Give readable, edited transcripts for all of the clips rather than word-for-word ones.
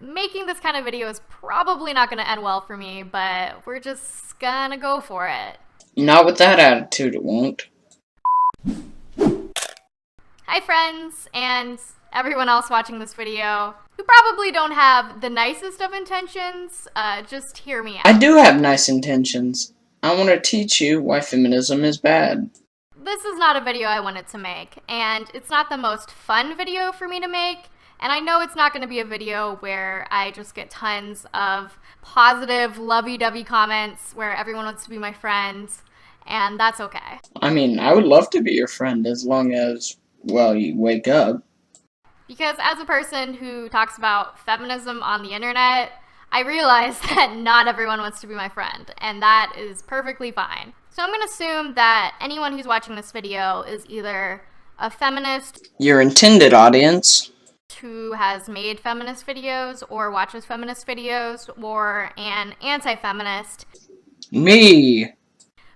Making this kind of video is probably not going to end well for me, but we're just gonna go for it. Not with that attitude, it won't. Hi friends, and everyone else watching this video, who probably don't have the nicest of intentions, just hear me out. I do have nice intentions. I want to teach you why feminism is bad. This is not a video I wanted to make, and it's not the most fun video for me to make, and I know it's not going to be a video where I just get tons of positive, lovey-dovey comments where everyone wants to be my friend, and that's okay. I mean, I would love to be your friend as long as, well, you wake up. Because as a person who talks about feminism on the internet, I realize that not everyone wants to be my friend, and that is perfectly fine. So I'm going to assume that anyone who's watching this video is either a feminist, Your intended audience, who has made feminist videos or watches feminist videos, or an anti-feminist, me.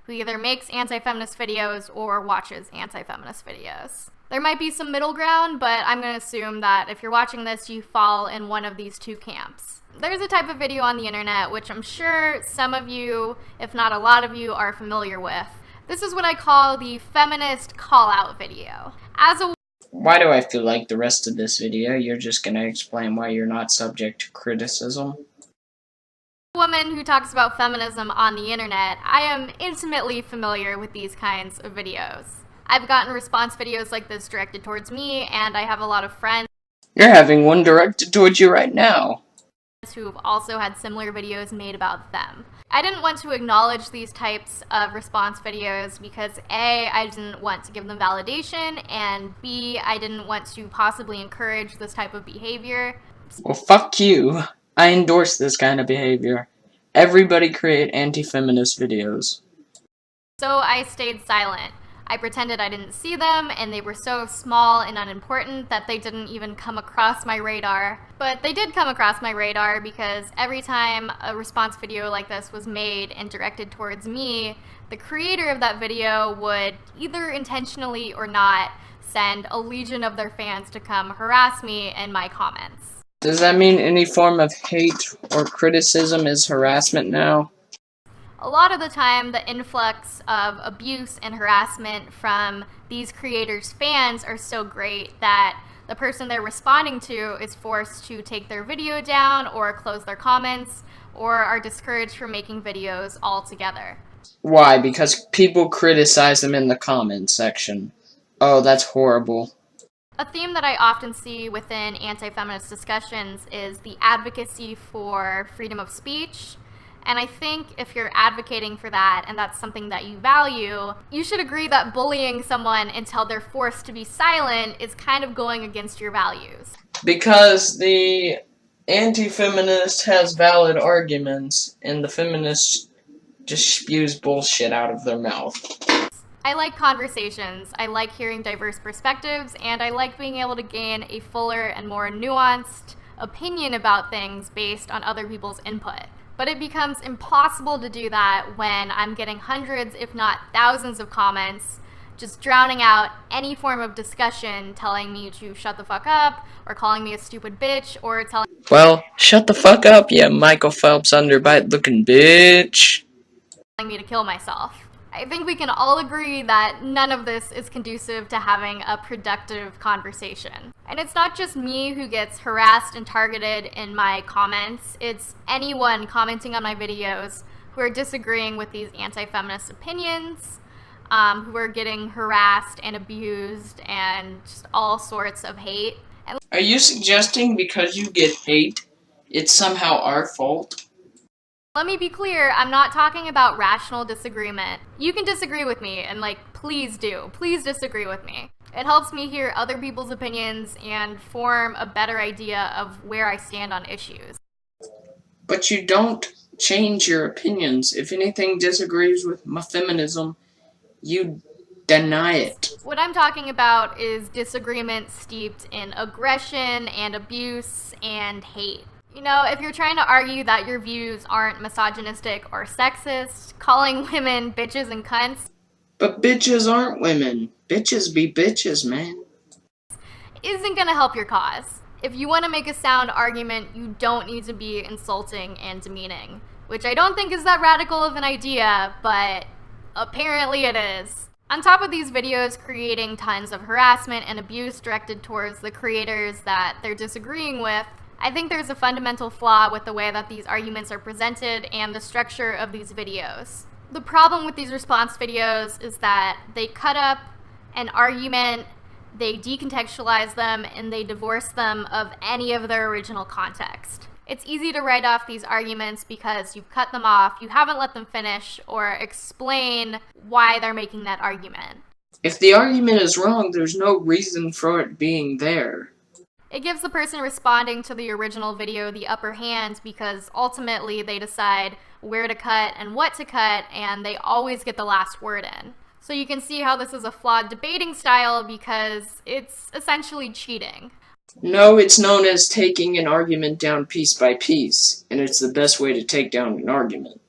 who either makes anti-feminist videos or watches anti-feminist videos. There might be some middle ground, but I'm going to assume that if you're watching this, you fall in one of these two camps. There's a type of video on the internet which I'm sure some of you, if not a lot of you, are familiar with. This is what I call the feminist call-out video. Why do I feel like the rest of this video you're just gonna explain why you're not subject to criticism? Woman who talks about feminism on the internet, I am intimately familiar with these kinds of videos. I've gotten response videos like this directed towards me, and I have a lot of friends You're having one directed towards you right now. who've also had similar videos made about them. I didn't want to acknowledge these types of response videos because A, I didn't want to give them validation, and B, I didn't want to possibly encourage this type of behavior. Well, fuck you. I endorse this kind of behavior. Everybody create anti-feminist videos. So I stayed silent. I pretended I didn't see them, and they were so small and unimportant that they didn't even come across my radar. But they did come across my radar because every time a response video like this was made and directed towards me, the creator of that video would, either intentionally or not, send a legion of their fans to come harass me in my comments. Does that mean any form of hate or criticism is harassment now? A lot of the time, the influx of abuse and harassment from these creators' fans are so great that the person they're responding to is forced to take their video down or close their comments or are discouraged from making videos altogether. Why? Because people criticize them in the comments section. Oh, that's horrible. A theme that I often see within anti-feminist discussions is the advocacy for freedom of speech. And I think if you're advocating for that and that's something that you value, you should agree that bullying someone until they're forced to be silent is kind of going against your values. Because the anti-feminist has valid arguments, and the feminist just spews bullshit out of their mouth. I like conversations, I like hearing diverse perspectives, and I like being able to gain a fuller and more nuanced opinion about things based on other people's input. But it becomes impossible to do that when I'm getting hundreds, if not thousands of comments just drowning out any form of discussion, telling me to shut the fuck up, or calling me a stupid bitch, or telling Well, shut the fuck up, you Michael Phelps underbite looking bitch. me to kill myself. I think we can all agree that none of this is conducive to having a productive conversation. And it's not just me who gets harassed and targeted in my comments, it's anyone commenting on my videos who are disagreeing with these anti-feminist opinions, who are getting harassed and abused and just all sorts of hate. And Are you suggesting because you get hate, it's somehow our fault? let me be clear, I'm not talking about rational disagreement. You can disagree with me, and please do. Please disagree with me. It helps me hear other people's opinions and form a better idea of where I stand on issues. But you don't change your opinions. If anything disagrees with my feminism, you deny it. What I'm talking about is disagreement steeped in aggression and abuse and hate. You know, if you're trying to argue that your views aren't misogynistic or sexist, calling women bitches and cunts But bitches aren't women. Bitches be bitches, man. isn't gonna help your cause. If you want to make a sound argument, you don't need to be insulting and demeaning, which I don't think is that radical of an idea, but apparently it is. On top of these videos creating tons of harassment and abuse directed towards the creators that they're disagreeing with, I think there's a fundamental flaw with the way that these arguments are presented and the structure of these videos. The problem with these response videos is that they cut up an argument, they decontextualize them, and they divorce them of any of their original context. It's easy to write off these arguments because you've cut them off, you haven't let them finish, or explain why they're making that argument. If the argument is wrong, there's no reason for it being there. It gives the person responding to the original video the upper hand because ultimately they decide where to cut and what to cut, and they always get the last word in. So you can see how this is a flawed debating style because it's essentially cheating. No, it's known as taking an argument down piece by piece, and it's the best way to take down an argument.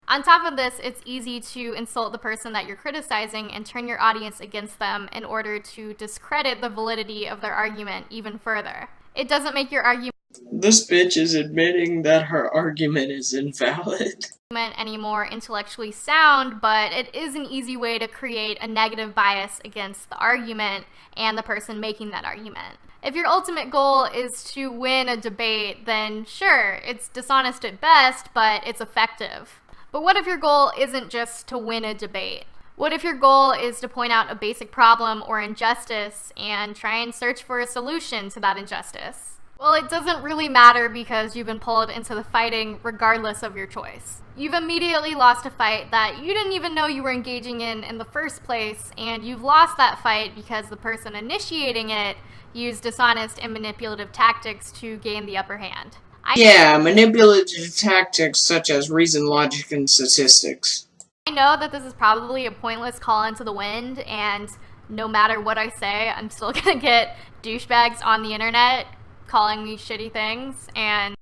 On top of this, it's easy to insult the person that you're criticizing and turn your audience against them in order to discredit the validity of their argument even further. It doesn't make your argument This bitch is admitting that her argument is invalid. any more intellectually sound, but it is an easy way to create a negative bias against the argument and the person making that argument. If your ultimate goal is to win a debate, then sure, it's dishonest at best, but it's effective. But what if your goal isn't just to win a debate? What if your goal is to point out a basic problem or injustice and try and search for a solution to that injustice? Well, it doesn't really matter because you've been pulled into the fighting regardless of your choice. You've immediately lost a fight that you didn't even know you were engaging in the first place, and you've lost that fight because the person initiating it used dishonest and manipulative tactics to gain the upper hand. Yeah, manipulative tactics such as reason, logic, and statistics. I know that this is probably a pointless call into the wind, and no matter what I say, I'm still gonna get douchebags on the internet calling me shitty things, and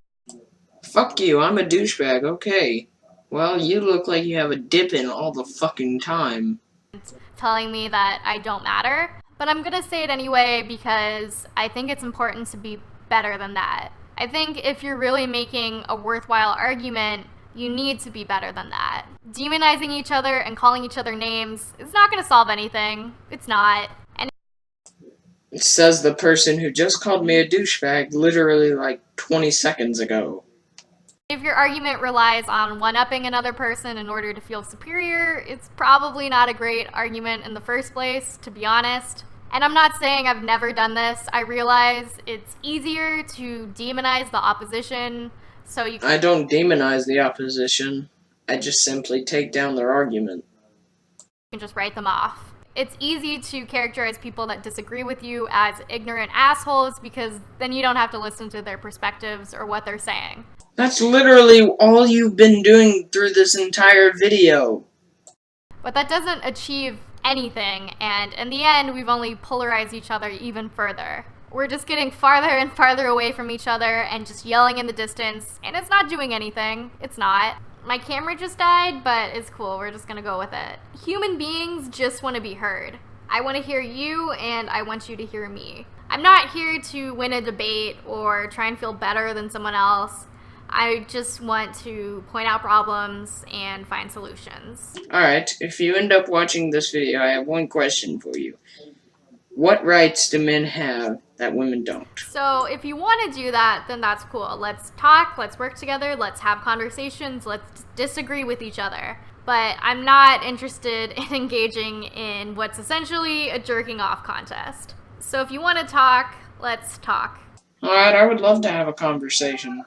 Fuck you, I'm a douchebag, okay. Well, you look like you have a dip in all the fucking time. telling me that I don't matter. But I'm gonna say it anyway because I think it's important to be better than that. I think if you're really making a worthwhile argument, you need to be better than that. Demonizing each other and calling each other names is not gonna solve anything. It's not. And Says the person who just called me a douchebag literally like 20 seconds ago. if your argument relies on one-upping another person in order to feel superior, it's probably not a great argument in the first place, to be honest. And I'm not saying I've never done this. I realize it's easier to demonize the opposition, so you I don't demonize the opposition. I just simply take down their argument. can just write them off. It's easy to characterize people that disagree with you as ignorant assholes because then you don't have to listen to their perspectives or what they're saying. That's literally all you've been doing through this entire video. But that doesn't achieve anything, and in the end, we've only polarized each other even further. We're just getting farther and farther away from each other and just yelling in the distance, and it's not doing anything. It's not. My camera just died, but it's cool. We're just gonna go with it. Human beings just want to be heard. I want to hear you, and I want you to hear me. I'm not here to win a debate or try and feel better than someone else. I just want to point out problems and find solutions. Alright, if you end up watching this video, I have one question for you. What rights do men have that women don't? So if you want to do that, then that's cool. Let's talk, let's work together, let's have conversations, let's disagree with each other. But I'm not interested in engaging in what's essentially a jerking off contest. So if you want to talk, let's talk. Alright, I would love to have a conversation.